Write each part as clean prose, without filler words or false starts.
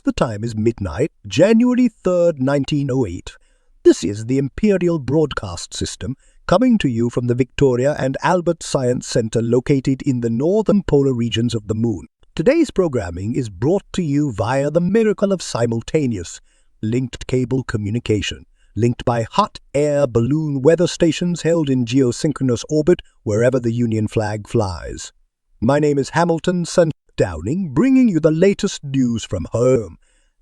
The time is midnight, January 3rd, 1908. This is the Imperial Broadcast System, coming to you from the Victoria and Albert Science Centre located in the northern polar regions of the Moon. Today's programming is brought to you via the miracle of simultaneous, linked cable communication, linked by hot air balloon weather stations held in geosynchronous orbit wherever the Union flag flies. My name is Hamilton St. Downing, bringing you the latest news from home,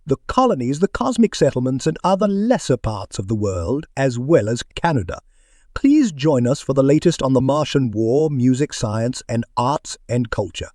the colonies, the cosmic settlements, and other lesser parts of the world, as well as Canada. Please join us for the latest on the Martian war, music, science, and arts and culture.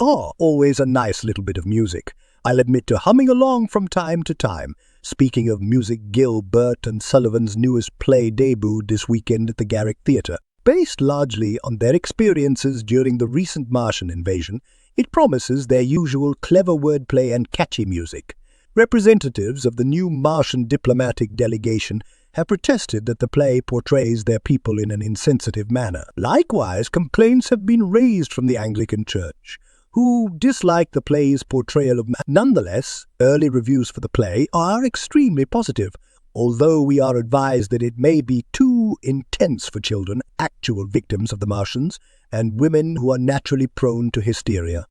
Oh, always a nice little bit of music. I'll admit to humming along from time to time. Speaking of music, Gilbert and Sullivan's newest play debuted this weekend at the Garrick Theatre. Based largely on their experiences during the recent Martian invasion, it promises their usual clever wordplay and catchy music. Representatives of the new Martian diplomatic delegation have protested that the play portrays their people in an insensitive manner. Likewise, complaints have been raised from the Anglican Church, who dislike the play's portrayal of man. Nonetheless, early reviews for the play are extremely positive, although we are advised that it may be too intense for children, actual victims of the Martians, and women who are naturally prone to hysteria.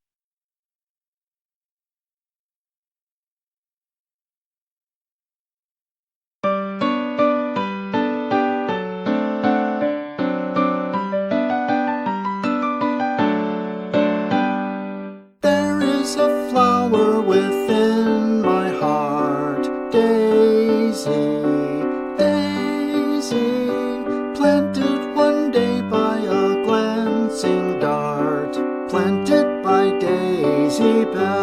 There is a flower within my heart,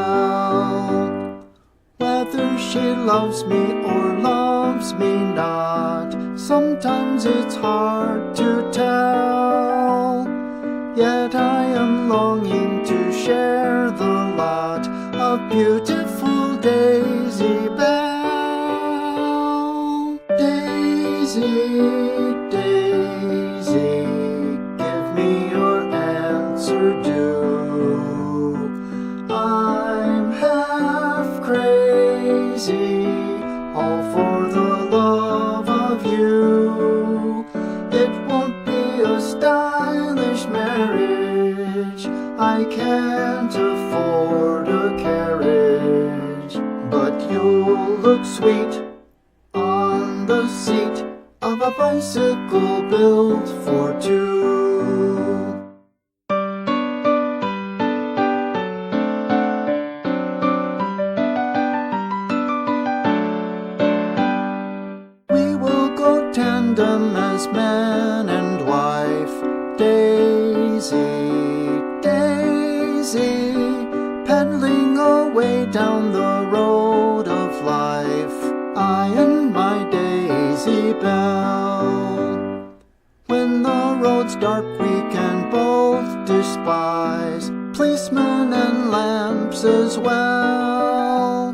well. Whether she loves me or loves me not, sometimes it's hard to tell. Yet I am longing to share the lot of beautiful Daisy Belle. Daisy, Daisy, give me your answer due. I'm half crazy, all for the love of you. It won't be a stylish marriage, I can't afford a carriage, but you'll look sweet on the seat of a bicycle built for two. We will go tandem as man and wife. Daisy, Daisy, pedaling away down the road of life, I and my Daisy Belle. When the road's dark we can both despise policemen and lamps as well.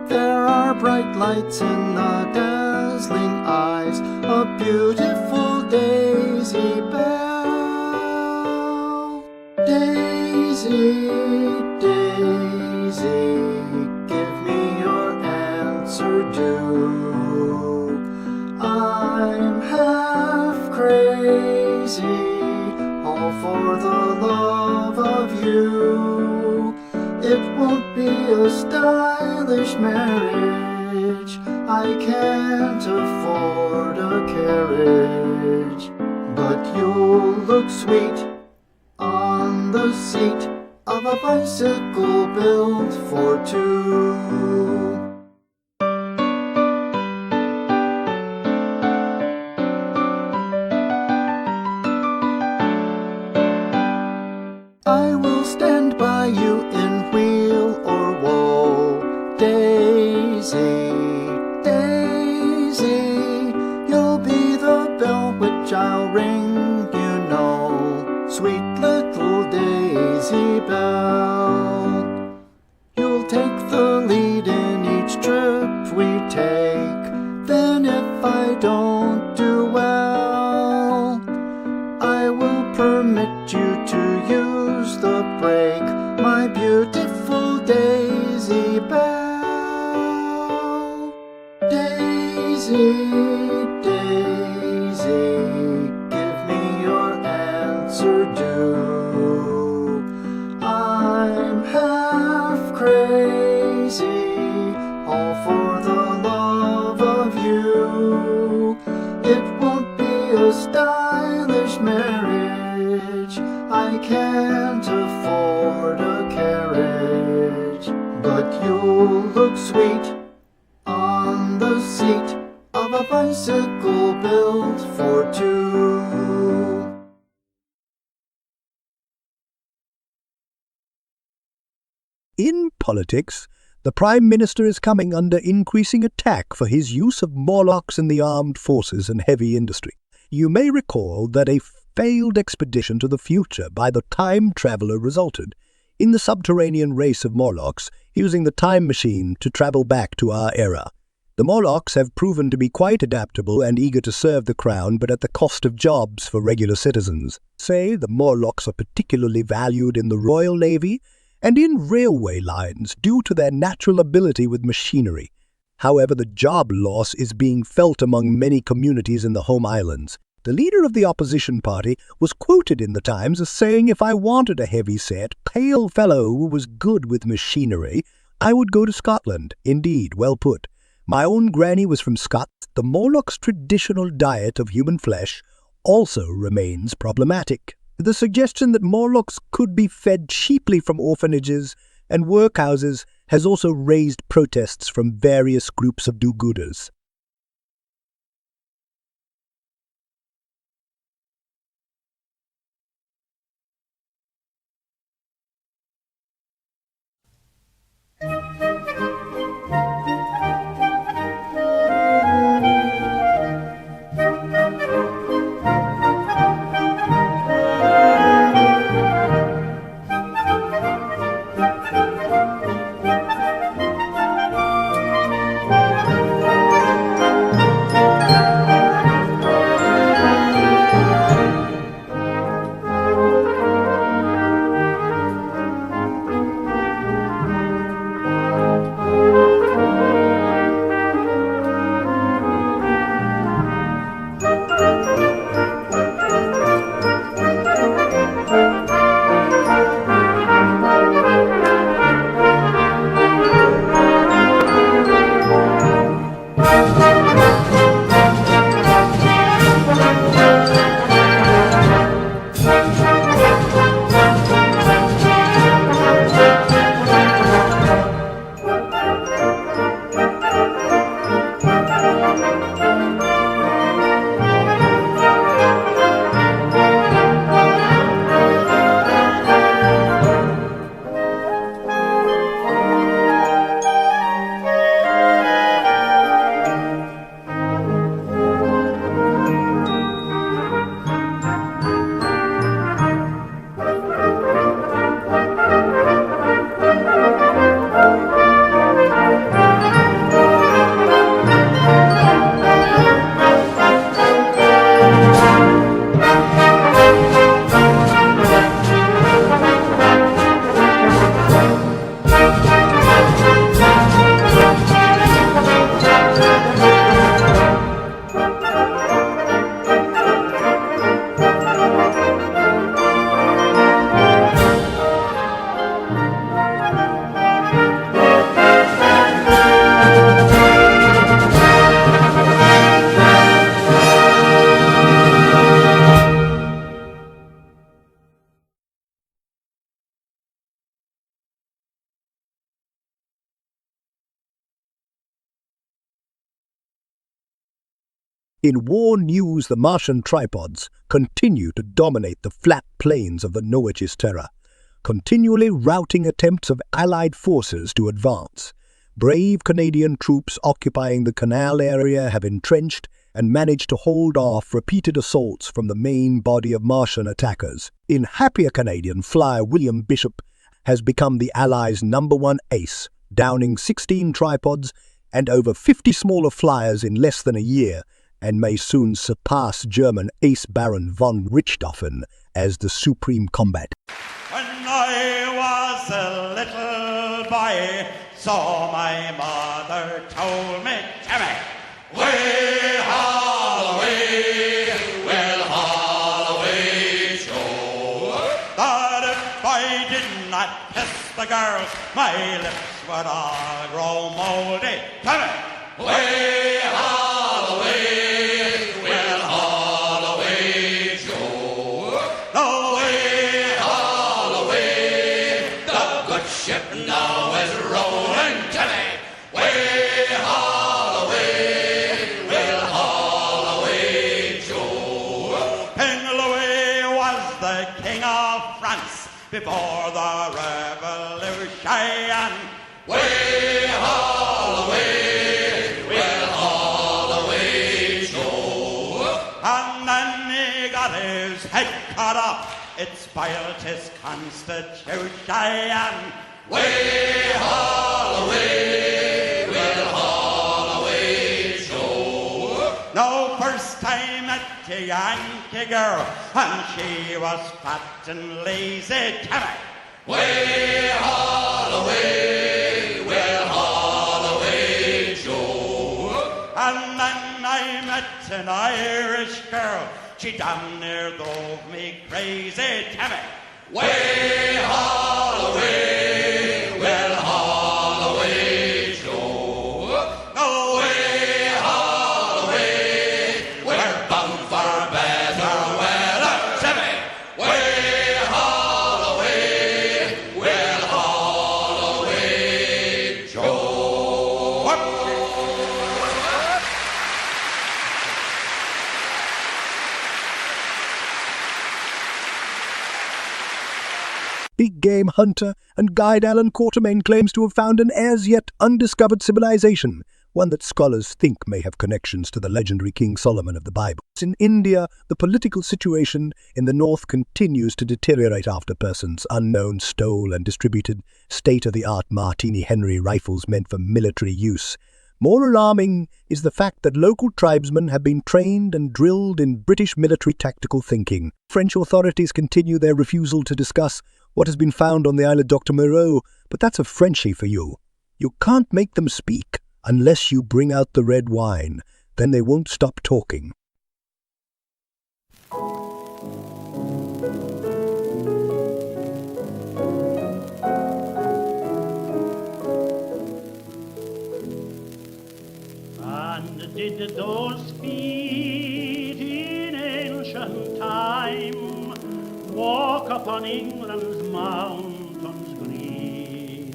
There are bright lights in the dazzling eyes of beautiful Daisy Belle. Daisy, Daisy, give me your answer due. I'm half crazy, all for the love of you. It won't be a stylish marriage, I can't afford a carriage, but you'll look sweet on the seat of a bicycle built for two. I will stand by you in weal or woe. Daisy, Daisy, you'll be the bell which I'll ring, you know. Sweet little Daisy Belle. You'll take the lead in each trip we take. Then if I don't do well, I will permit you to use the brake, my beautiful Daisy Belle. Daisy, Daisy, give me your answer due. I'm half crazy, all for the love of you. It won't be a stylish marriage, I can't afford a carriage, but you'll look sweet on the seat of a bicycle built for two. In politics, the Prime Minister is coming under increasing attack for his use of Morlocks in the armed forces and heavy industry. You may recall that a failed expedition to the future by the time traveler resulted in the subterranean race of Morlocks using the time machine to travel back to our era. The Morlocks have proven to be quite adaptable and eager to serve the crown, but at the cost of jobs for regular citizens. Say, the Morlocks are particularly valued in the Royal Navy and in railway lines due to their natural ability with machinery. However, the job loss is being felt among many communities in the home islands. The leader of the opposition party was quoted in the Times as saying, "If I wanted a heavy-set, pale fellow who was good with machinery, I would go to Scotland." Indeed, well put. My own granny was from Scotland. The Morlock's traditional diet of human flesh also remains problematic. The suggestion that Morlocks could be fed cheaply from orphanages and workhouses has also raised protests from various groups of do-gooders. In war news, the Martian tripods continue to dominate the flat plains of the Norwich's Terror, continually routing attempts of Allied forces to advance. Brave Canadian troops occupying the canal area have entrenched and managed to hold off repeated assaults from the main body of Martian attackers. In happier Canadian, flyer William Bishop has become the Allies' #1 ace, downing 16 tripods and over 50 smaller flyers in less than a year, and may soon surpass German ace Baron von Richthofen as the supreme combat. When I was a little boy, so my mother told me, Jimmy, way haul away, we'll haul away, Joe. That if I did not kiss the girls, my lips would all grow mouldy. Jimmy, way haul away, we'll haul away, Joe. No way haul away, the good ship now is rolling, Jimmy. Way haul away, we'll haul away, Joe. King Louis was the king of France before the revolution. Way haul away, we'll haul away, Joe. And then he got his head cut off, it spoiled his constitution. Way haul away, we'll haul away, Joe. No, first time at the Yankee girl, and she was fat and lazy, Timmy. Way haul away, we'll haul away, Joe. And then I met an Irish girl, she damn near drove me crazy, Timmy. Way haul away, we'll haul away, Joe. No way haul away, we're bound for better weather, Timmy. Way haul away, we'll haul away, Joe. Big game hunter and guide Alan Quatermain claims to have found an as-yet undiscovered civilization, one that scholars think may have connections to the legendary King Solomon of the Bible. In India, the political situation in the north continues to deteriorate after persons unknown stole and distributed state-of-the-art Martini Henry rifles meant for military use. More alarming is the fact that local tribesmen have been trained and drilled in British military tactical thinking. French authorities continue their refusal to discuss what has been found on the isle of Doctor Moreau, but that's a Frenchie for you. You can't make them speak unless you bring out the red wine. Then they won't stop talking. And did those feet in ancient time walk upon England's mountains green?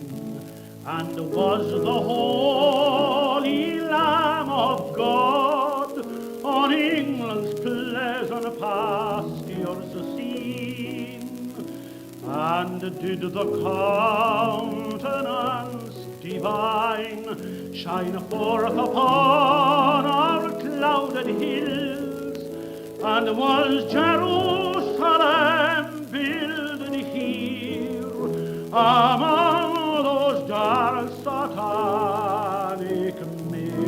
And was the holy Lamb of God on England's pleasant pastures seen? And did the countenance divine shine forth upon our clouded hills? And was Jerusalem builded here among those dark satanic mills?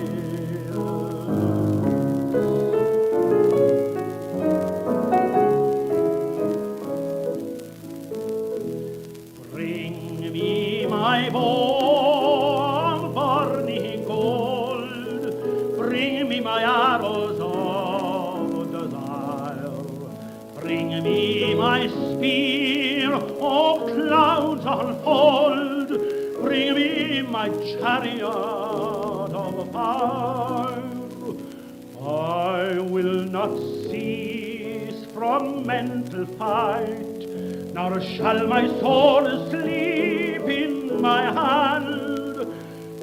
Bring me my bow of burning gold, bring me my arrows of desire, bring me my spear of clouds unfold, bring me my chariot of fire. I will not cease from mental fight, nor shall my soul sleep in my hand,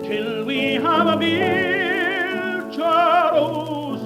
till we have built Jerusalem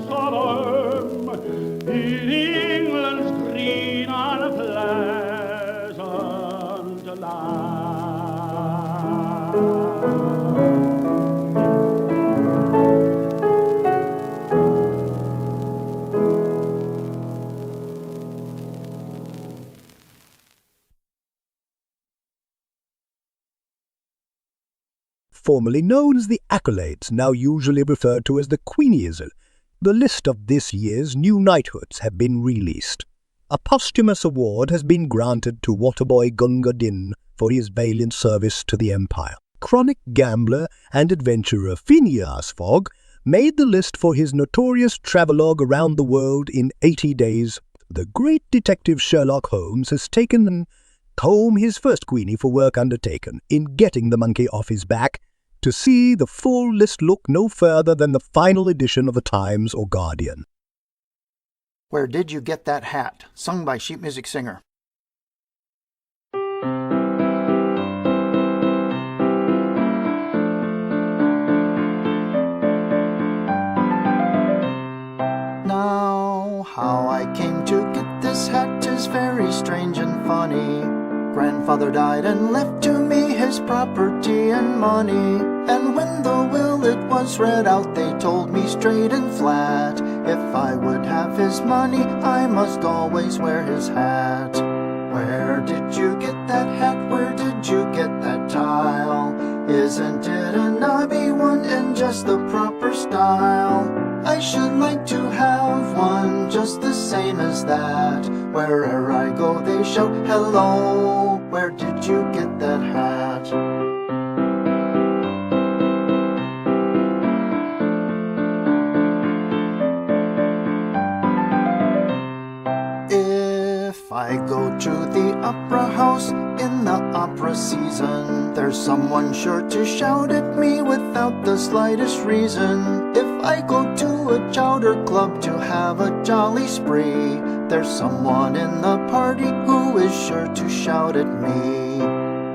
formerly known as the accolades, now usually referred to as the Queenies. The list of this year's new knighthoods have been released. A posthumous award has been granted to Waterboy Gunga Din for his valiant service to the Empire. Chronic gambler and adventurer Phineas Fogg made the list for his notorious travelogue around the world in 80 days. The great detective Sherlock Holmes has taken home his first Queenie for work undertaken in getting the monkey off his back. To see the full list, look no further than the final edition of the Times or Guardian. Where Did You Get That Hat? Sung by sheet music singer. Now, how I came to get this hat is very strange and funny. Grandfather died and left to me his property and money. And when the will it was read out, they told me straight and flat, if I would have his money, I must always wear his hat. Where did you get that hat? Where did you get that tile? Isn't it a knobby one in just the proper style? I should like to have one just the same as that. Where'er I go they shout, hello, where did you get that hat? If I go to the opera house in the opera season, there's someone sure to shout at me without the slightest reason. If I go to a chowder club to have a jolly spree, there's someone in the party who is sure to shout at me.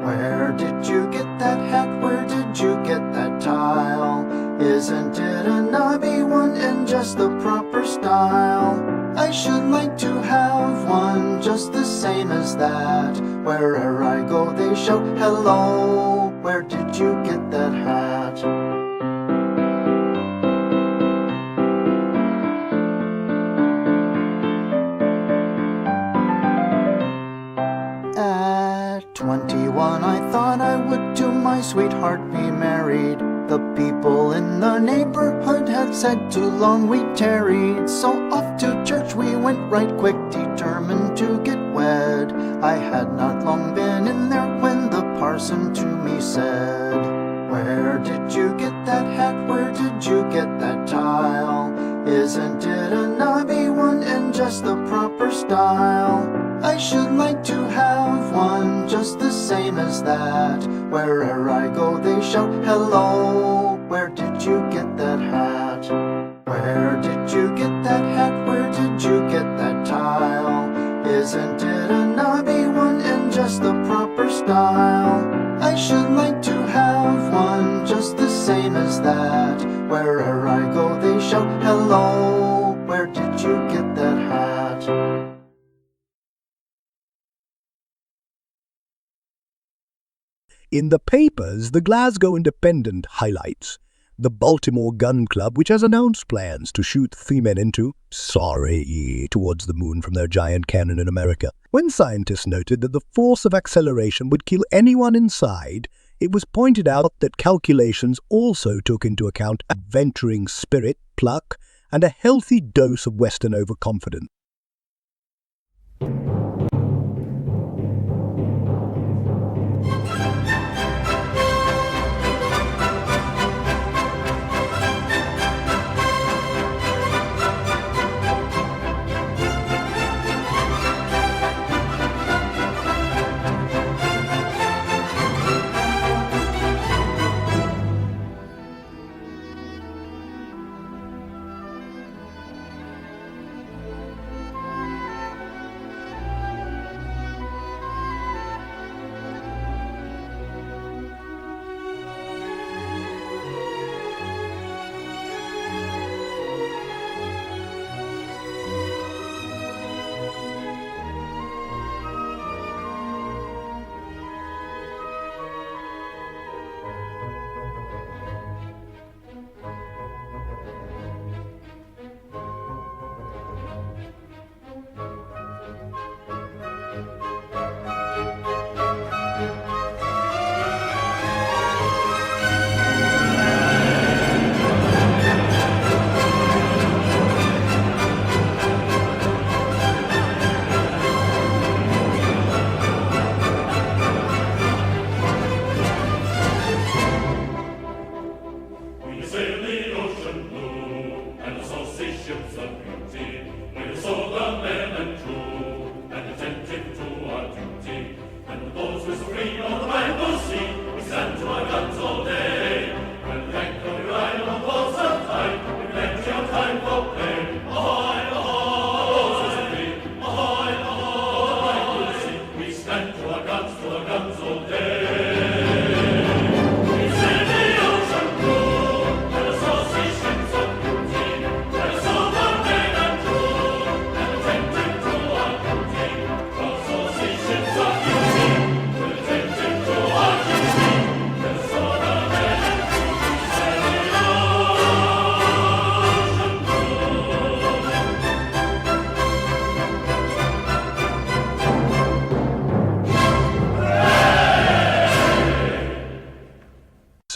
Where did you get that hat? Where did you get that tile? Isn't it a knobby one in just the proper style? I should like to have one just the same as that. Where'er I go they shout, hello, where did you get that hat? At 21 I thought I would to my sweetheart be married. The people in the neighborhood had said too long we tarried, so off to church we went right quick, determined to get wed. I had not long been in there when the parson to me said, where did you get that hat? Where did you get that tile? Isn't it a knobby one in just the proper style? I should like to have one just the same as that. Where'er I go they shout, hello, where did you get that hat? Where did you get that hat? Where did you get that tile? Isn't it a knobby one in just the proper style? I should like to have one just the same as that. Where'er I go they shout, hello, where did you get that hat? In the papers, the Glasgow Independent highlights the Baltimore Gun Club, which has announced plans to shoot 3 men into, towards the moon from their giant cannon in America. When scientists noted that the force of acceleration would kill anyone inside, it was pointed out that calculations also took into account adventuring spirit, pluck, and a healthy dose of Western overconfidence.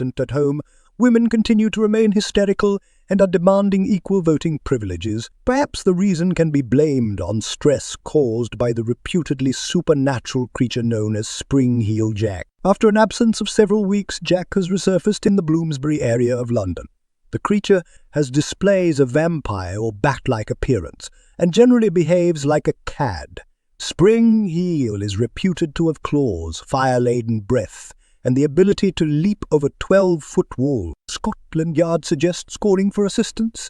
At home, women continue to remain hysterical and are demanding equal voting privileges. Perhaps the reason can be blamed on stress caused by the reputedly supernatural creature known as Spring-Heel Jack. After an absence of several weeks, Jack has resurfaced in the Bloomsbury area of London. The creature displays a vampire or bat-like appearance and generally behaves like a cad. Spring-Heel is reputed to have claws, fire-laden breath, and the ability to leap over 12-foot wall. Scotland Yard suggests calling for assistance.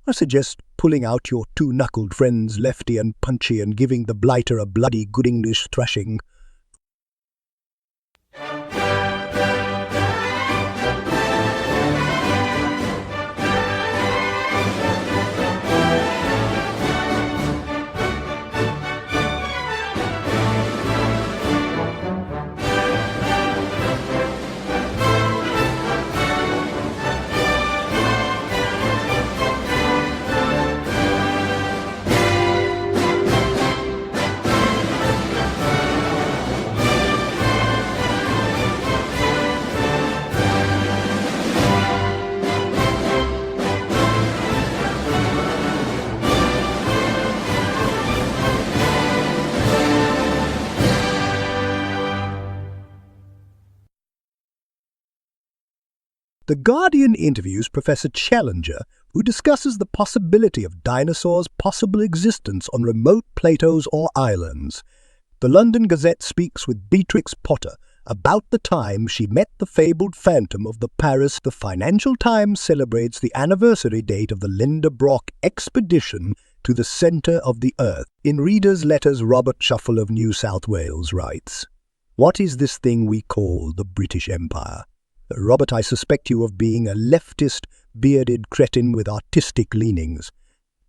I suggest pulling out your two-knuckled friends Lefty and Punchy and giving the blighter a bloody good English thrashing. The Guardian interviews Professor Challenger, who discusses the possibility of dinosaurs' possible existence on remote plateaus or islands. The London Gazette speaks with Beatrix Potter about the time she met the fabled phantom of the Paris. The Financial Times celebrates the anniversary date of the Linda Brock expedition to the centre of the Earth. In Reader's Letters, Robert Shuffle of New South Wales writes, "What is this thing we call the British Empire? Robert, I suspect you of being a leftist, bearded cretin with artistic leanings.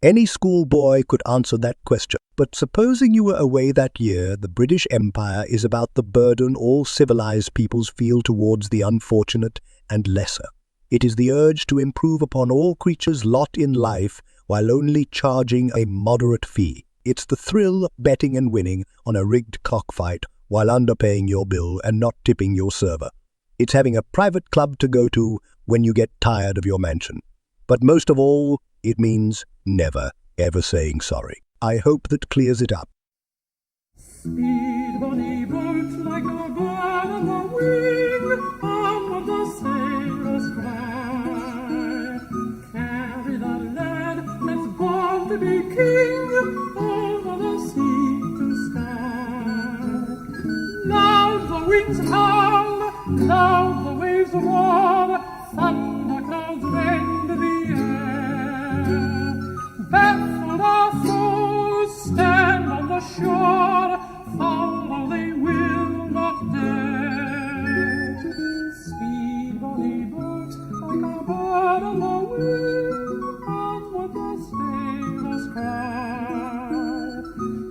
Any schoolboy could answer that question. But supposing you were away that year, the British Empire is about the burden all civilized peoples feel towards the unfortunate and lesser. It is the urge to improve upon all creatures' lot in life while only charging a moderate fee. It's the thrill of betting and winning on a rigged cockfight while underpaying your bill and not tipping your server. It's having a private club to go to when you get tired of your mansion. But most of all, it means never, ever saying sorry. I hope that clears it up." Speed bonny boat like a bird on the wing, on the sailors cry. Carry the lad that's born to be king, over the sea to sky. Loud the winds howl, loud the waves roar, thunder clouds rend the air. Baffled our foes stand on the shore, follow they will not dare. Speed bonny boat like a bird on the wing, onward the sailors cry.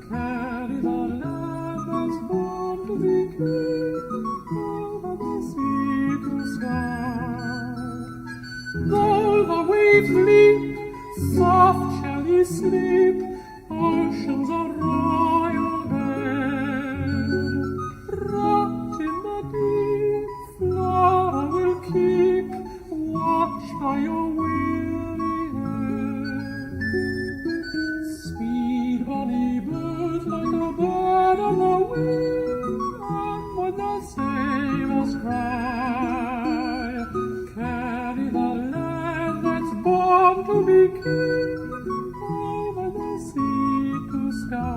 Carry the lad that's born to be king, over the sea to sky. Though the waves leap, soft shall he sleep, ocean's a royal bed. Wrapped in the deep, Flora will keep watch by your weary head. Speed bonny boat like a bird on the wing, onward the sailors cry. Carry the lad that's born to be king, over the sea to sky.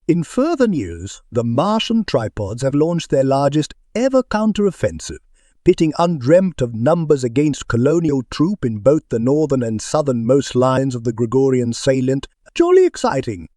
In further news, the Martian tripods have launched their largest ever counter-offensive, pitting undreamt of numbers against colonial troop in both the northern and southernmost lines of the Gregorian salient. Jolly exciting!